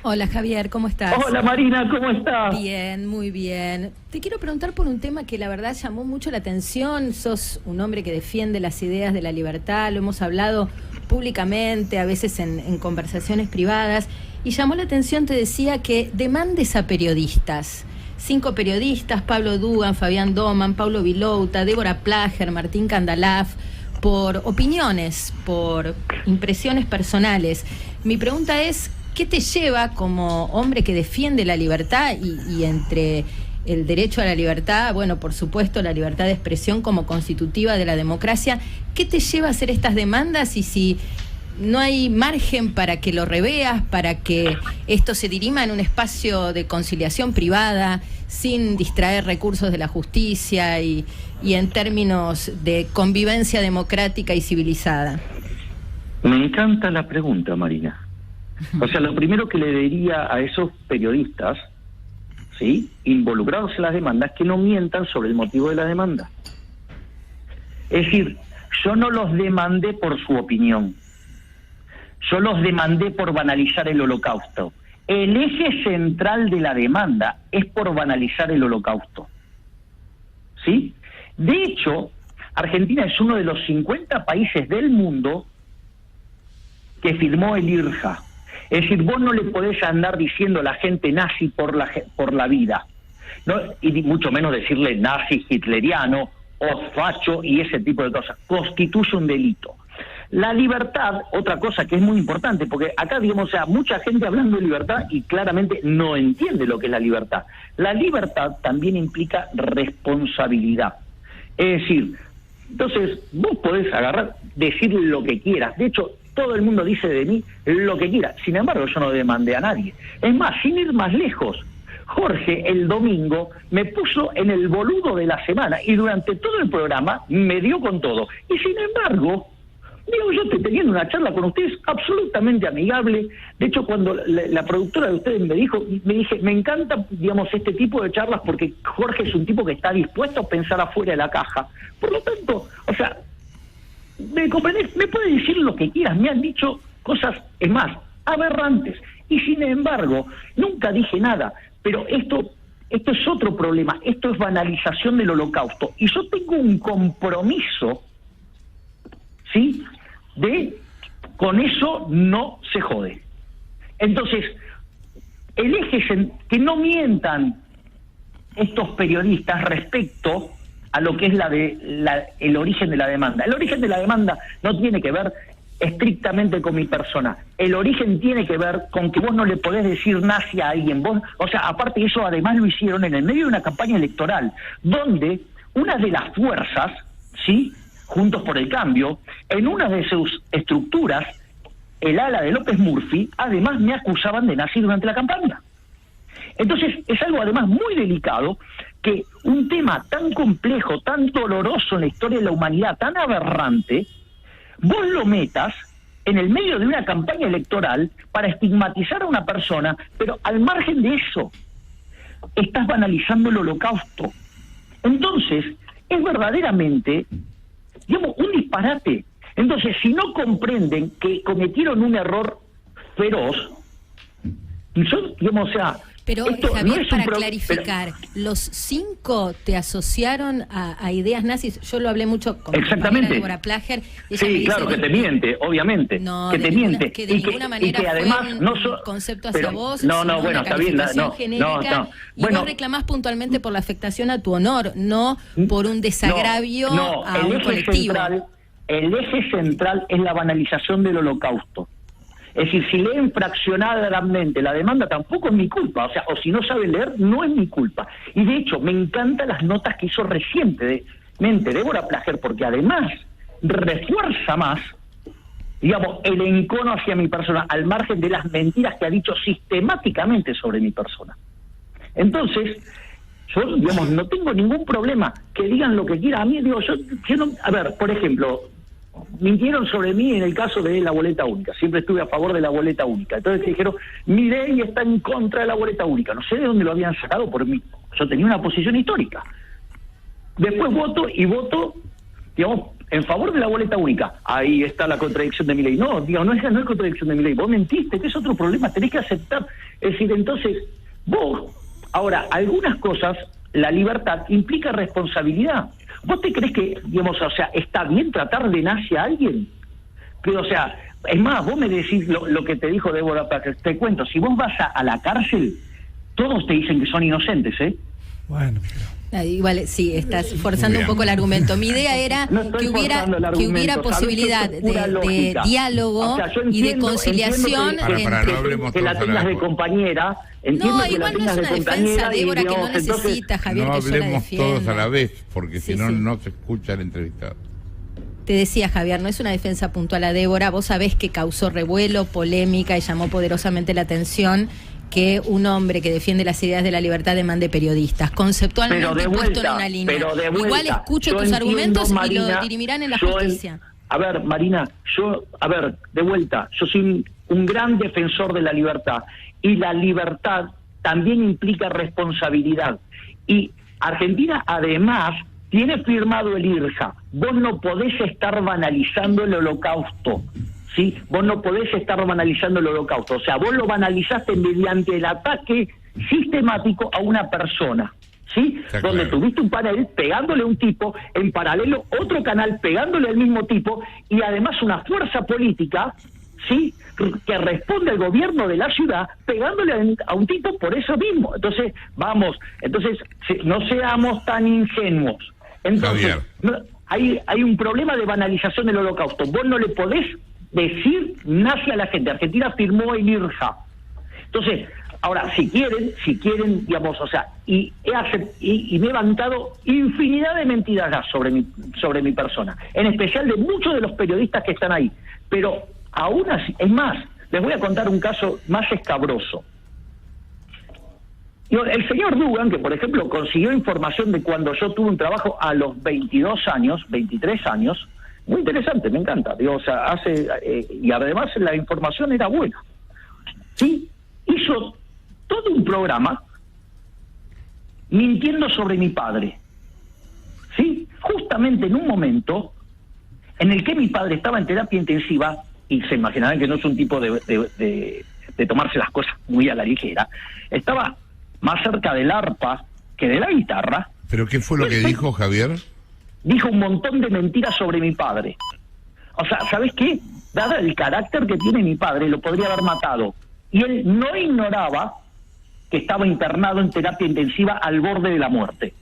Hola Javier, ¿cómo estás? Hola Marina, ¿cómo estás? Bien, muy bien. Te quiero preguntar por un tema que la verdad llamó mucho la atención. Sos un hombre que defiende las ideas de la libertad, lo hemos hablado públicamente, a veces en conversaciones privadas, y llamó la atención, te decía, que demandes a periodistas. 5 periodistas, Pablo Dugan, Fabián Doman, Paulo Vilouta, Débora Plager, Martín Candalaf, por opiniones, por impresiones personales. Mi pregunta es, ¿qué te lleva como hombre que defiende la libertad y entre el derecho a la libertad, bueno, por supuesto, la libertad de expresión como constitutiva de la democracia, qué te lleva a hacer estas demandas y si no hay margen para que lo reveas, para que esto se dirima en un espacio de conciliación privada, sin distraer recursos de la justicia y en términos de convivencia democrática y civilizada? Me encanta la pregunta, Marina. O sea, lo primero que le diría a esos periodistas, ¿sí?, involucrados en las demandas, que no mientan sobre el motivo de la demanda. Es decir, yo no los demandé por su opinión. Yo los demandé por banalizar el Holocausto. El eje central de la demanda es por banalizar el Holocausto. ¿Sí? De hecho, Argentina es uno de los 50 países del mundo que firmó el IRJA. Es decir, vos no le podés andar diciendo a la gente nazi por la vida, ¿no? Y mucho menos decirle nazi, hitleriano o facho y ese tipo de cosas. Constituye un delito. La libertad, otra cosa que es muy importante, porque acá, digamos, o sea, mucha gente hablando de libertad y claramente no entiende lo que es la libertad. La libertad también implica responsabilidad. Es decir, entonces, vos podés agarrar, decir lo que quieras. De hecho, todo el mundo dice de mí lo que quiera. Sin embargo, yo no demandé a nadie. Es más, sin ir más lejos, Jorge el domingo me puso en el boludo de la semana y durante todo el programa me dio con todo. Y sin embargo, digo, yo estoy teniendo una charla con ustedes absolutamente amigable. De hecho, cuando la productora de ustedes me dije, me encanta, digamos, este tipo de charlas porque Jorge es un tipo que está dispuesto a pensar afuera de la caja. Por lo tanto, o sea, ¿Me comprendés? Me puedes decir lo que quieras, me han dicho cosas, es más, aberrantes, y sin embargo, nunca dije nada, pero esto es otro problema, esto es banalización del Holocausto, y yo tengo un compromiso, ¿sí?, de con eso no se jode. Entonces, el eje es que no mientan estos periodistas respecto a lo que es el origen de la demanda. El origen de la demanda no tiene que ver estrictamente con mi persona. El origen tiene que ver con que vos no le podés decir nazi a alguien. Vos, o sea, aparte de eso, además lo hicieron en el medio de una campaña electoral, donde una de las fuerzas, ¿sí?, Juntos por el Cambio, en una de sus estructuras, el ala de López Murphy, además me acusaban de nazi durante la campaña. Entonces, es algo además muy delicado que un tema tan complejo, tan doloroso en la historia de la humanidad, tan aberrante, vos lo metas en el medio de una campaña electoral para estigmatizar a una persona, pero al margen de eso, estás banalizando el Holocausto. Entonces, es verdaderamente, digamos, un disparate. Entonces, si no comprenden que cometieron un error feroz, digamos, o sea... Pero, Javier, no para clarificar, ¿los 5 te asociaron a ideas nazis? Yo lo hablé mucho con Débora Plager. Sí, claro, que te miente, obviamente. No, que te miente. Que de ninguna manera que además fue un concepto hacia vos, no, bueno, está bien. Genérica, y vos reclamás puntualmente por la afectación a tu honor, no por un desagravio a un colectivo. El eje central es la banalización del Holocausto. Es decir, si leen fraccionadamente la demanda, tampoco es mi culpa. O sea, o si no saben leer, no es mi culpa. Y de hecho, me encantan las notas que hizo recientemente Débora Plager, porque además refuerza más, digamos, el encono hacia mi persona, al margen de las mentiras que ha dicho sistemáticamente sobre mi persona. Entonces, yo, digamos, no tengo ningún problema que digan lo que quieran. A mí, digo, yo no, a ver, por ejemplo, mintieron sobre mí en el caso de la boleta única. Siempre estuve a favor de la boleta única. Entonces dijeron, mi ley está en contra de la boleta única. No sé de dónde lo habían sacado por mí. Yo tenía una posición histórica. Después voto, digamos, en favor de la boleta única. Ahí está la contradicción de mi ley. No, digo, no es contradicción de mi ley. Vos mentiste, que es otro problema. Tenés que aceptar. Es decir, entonces, vos, ahora, algunas cosas, la libertad implica responsabilidad. ¿Vos te crees que, digamos, o sea, está bien tratar de nazi a alguien? Que, o sea, es más, vos me decís lo que te dijo Débora, para que te cuento, si vos vas a la cárcel, todos te dicen que son inocentes, ¿eh? Bueno, igual, sí, estás forzando un poco el argumento. Mi idea era que hubiera posibilidad de diálogo, o sea, y de conciliación que la tengas de compañera. No, igual no es una defensa, Débora, que no necesita, Javier, no que yo la hablemos defienda. todos a la vez, porque si no, no se escucha el entrevistado. Te decía, Javier, no es una defensa puntual a Débora. Vos sabés que causó revuelo, polémica y llamó poderosamente la atención que un hombre que defiende las ideas de la libertad demande periodistas, conceptualmente puesto en una línea. Igual escucho tus argumentos, Marina, y lo dirimirán en la justicia. A ver, Marina, de vuelta, yo soy un gran defensor de la libertad, y la libertad también implica responsabilidad. Y Argentina, además, tiene firmado el IRJA. Vos no podés estar banalizando el Holocausto. ¿Sí? Vos no podés estar banalizando el Holocausto. O sea, vos lo banalizaste mediante el ataque sistemático a una persona, ¿sí? Donde tuviste un panel pegándole a un tipo, en paralelo otro canal pegándole al mismo tipo, y además una fuerza política, ¿sí?, que responde al gobierno de la ciudad pegándole a un tipo por eso mismo. Entonces, no seamos tan ingenuos. Entonces, hay un problema de banalización del Holocausto. Vos no le podés decir nazi a la gente. Argentina firmó el IRJA. Entonces, ahora, si quieren, digamos, o sea, y me he bancado infinidad de mentiras sobre mi persona, en especial de muchos de los periodistas que están ahí. Pero aún así, es más, les voy a contar un caso más escabroso. El señor Dugan, que por ejemplo consiguió información de cuando yo tuve un trabajo a los 23 años, muy interesante, me encanta. Digo, o sea, y además la información era buena. ¿Sí? Hizo todo un programa mintiendo sobre mi padre. ¿Sí? Justamente en un momento en el que mi padre estaba en terapia intensiva, y se imaginarán que no es un tipo de tomarse las cosas muy a la ligera, estaba más cerca del arpa que de la guitarra. ¿Pero qué fue lo que dijo Javier? Dijo un montón de mentiras sobre mi padre. O sea, ¿sabes qué? Dado el carácter que tiene mi padre, lo podría haber matado. Y él no ignoraba que estaba internado en terapia intensiva al borde de la muerte.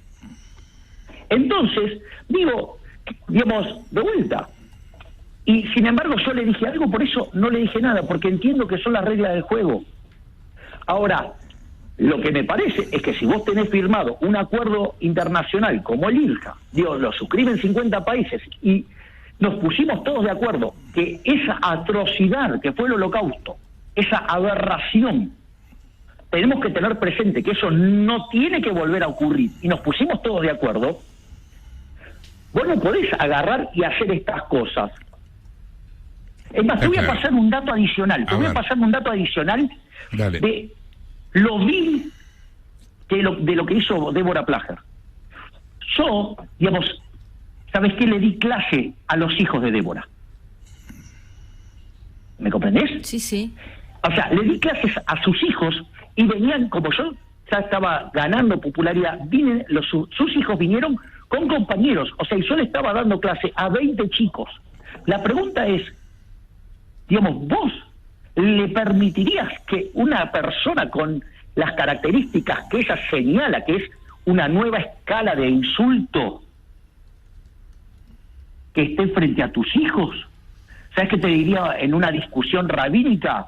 Entonces, digamos, de vuelta. Y sin embargo yo le dije algo, por eso no le dije nada, porque entiendo que son las reglas del juego. Ahora, lo que me parece es que si vos tenés firmado un acuerdo internacional como el ILJA, lo suscriben 50 países y nos pusimos todos de acuerdo que esa atrocidad que fue el Holocausto, esa aberración, tenemos que tener presente que eso no tiene que volver a ocurrir, y nos pusimos todos de acuerdo, vos no podés agarrar y hacer estas cosas. Es más, te voy a pasar un dato adicional, Dale. de lo vil de lo que hizo Débora Plager. Yo, digamos, ¿sabes qué? Le di clase a los hijos de Débora. ¿Me comprendés? Sí, sí. O sea, le di clases a sus hijos y venían, como yo ya estaba ganando popularidad, sus hijos vinieron con compañeros. O sea, y yo le estaba dando clase a 20 chicos. La pregunta es, digamos, ¿vos le permitirías que una persona con las características que ella señala, que es una nueva escala de insulto, que esté frente a tus hijos? ¿Sabes qué te diría en una discusión rabínica?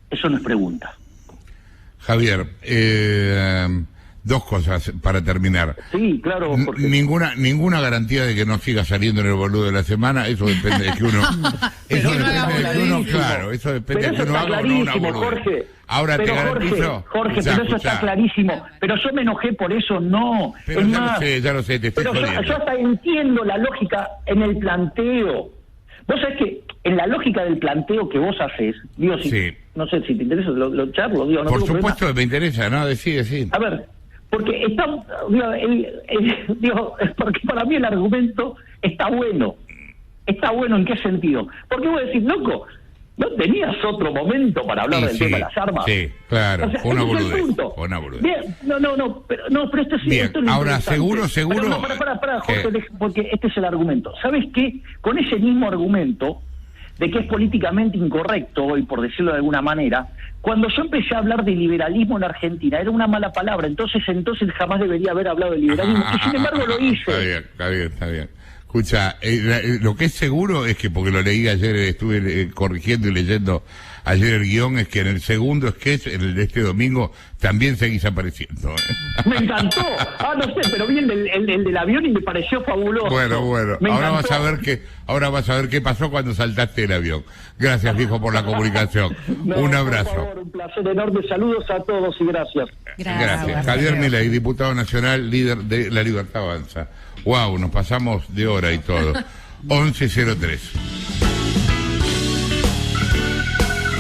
Eso no es pregunta. Javier, dos cosas para terminar. Sí, claro. Porque... Ninguna garantía de que no siga saliendo en el boludo de la semana. Eso depende de que uno... eso depende de que uno, claro, eso depende de que uno haga o no una boludez. Jorge. Ahora pero te garantizo... Jorge, pero eso está clarísimo. Pero yo me enojé por eso, no. Pero es ya más, lo sé, te estoy jodiendo. Yo hasta entiendo la lógica en el planteo. Vos sabés que en la lógica del planteo que vos haces, digo, sí. No sé si te interesa, lo charlo, digo, no. Por supuesto que me interesa, ¿no? Decí. A ver, porque porque para mí el argumento está bueno. Está bueno, ¿en qué sentido? Porque vos decís, loco, ¿no tenías otro momento para hablar del tema de las armas? Sí, claro, o sea, fue una boludez. Bien, pero esto sí. Bien, esto es lo ahora interesante. seguro... No, para, Jorge, porque este es el argumento. ¿Sabes qué? Con ese mismo argumento de que es políticamente incorrecto hoy, por decirlo de alguna manera, cuando yo empecé a hablar de liberalismo en Argentina, era una mala palabra, entonces jamás debería haber hablado de liberalismo, y sin embargo lo hice. Está bien. Escucha, lo que es seguro es que, porque lo leí ayer, estuve corrigiendo y leyendo ayer el guión, es que en el segundo sketch, en el de este domingo, también seguís apareciendo. Me encantó. No sé, pero vi el del avión y me pareció fabuloso. Bueno. Ahora vas a ver qué pasó cuando saltaste el avión. Gracias, hijo, por la comunicación. Un abrazo. Por favor, un placer enorme. Saludos a todos y gracias. Gracias. Javier Milei, diputado nacional, líder de La Libertad Avanza. Wow, nos pasamos de hora y todo. 11:03.